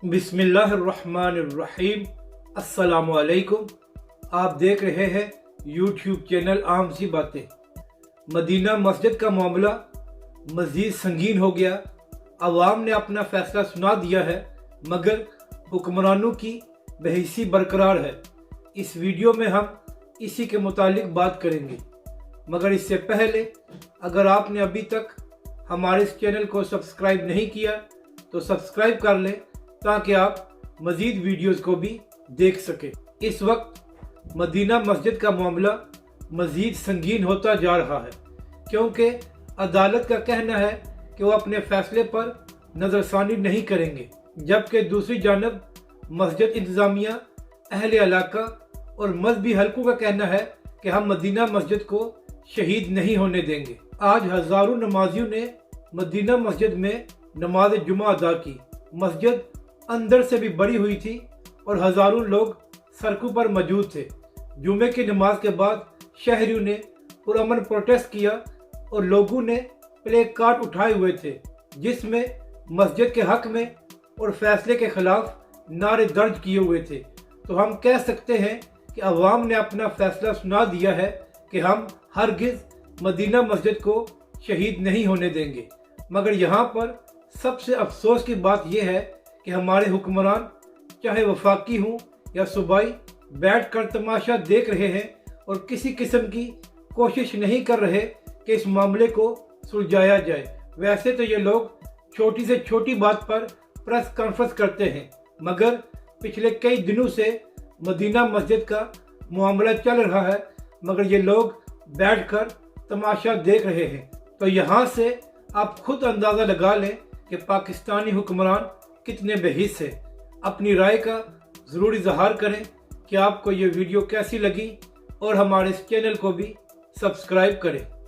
बिस्मिल्लाहिर्रहमानिर्रहीम। अस्सलामुअलैकुम। आप देख रहे हैं यूट्यूब चैनल आम सी बातें। मदीना मस्जिद का मामला मज़ीद संगीन हो गया। अवाम ने अपना फैसला सुना दिया है, मगर हुक्मरानों की बेहिसी बरकरार है। इस वीडियो में हम इसी के मुतालिक बात करेंगे, मगर इससे पहले अगर आपने अभी तक हमारे इस चैनल को सब्सक्राइब नहीं किया तो सब्सक्राइब कर लें, ताकि आप मज़ीद वीडियोस को भी देख सकें। इस वक्त मदीना मस्जिद का मामला मज़ीद संगीन होता जा रहा है, क्योंकि अदालत का कहना है कि वो अपने फैसले पर नज़रसानी नहीं करेंगे, जबकि दूसरी जानब मस्जिद इंतज़ामिया, अहले इलाका और मजहबी हलकों का कहना है कि हम मदीना मस्जिद को शहीद नहीं होने देंगे। आज हज़ारों नमाजियों ने मदीना मस्जिद में नमाज जुमा अदा की। मस्जिद अंदर से भी बड़ी हुई थी और हज़ारों लोग सड़कों पर मौजूद थे। जुमे की नमाज के बाद शहरियों ने पुरअमन प्रोटेस्ट किया और लोगों ने प्ले कार्ड उठाए हुए थे, जिसमें मस्जिद के हक में और फैसले के खिलाफ नारे दर्ज किए हुए थे। तो हम कह सकते हैं कि अवाम ने अपना फैसला सुना दिया है कि हम हरगिज़ मदीना मस्जिद को शहीद नहीं होने देंगे। मगर यहाँ पर सबसे अफसोस की बात यह है कि हमारे हुक्मरान, चाहे वफाकी हों या सूबाई, बैठकर तमाशा देख रहे हैं और किसी किस्म की कोशिश नहीं कर रहे कि इस मामले को सुलझाया जाए। वैसे तो ये लोग छोटी से छोटी बात पर प्रेस कॉन्फ्रेंस करते हैं, मगर पिछले कई दिनों से मदीना मस्जिद का मामला चल रहा है, मगर ये लोग बैठकर तमाशा देख रहे हैं। तो यहाँ से आप खुद अंदाज़ा लगा लें कि पाकिस्तानी हुक्मरान कितने बेहिस है। अपनी राय का ज़रूर इजहार करें कि आपको ये वीडियो कैसी लगी और हमारे इस चैनल को भी सब्सक्राइब करें।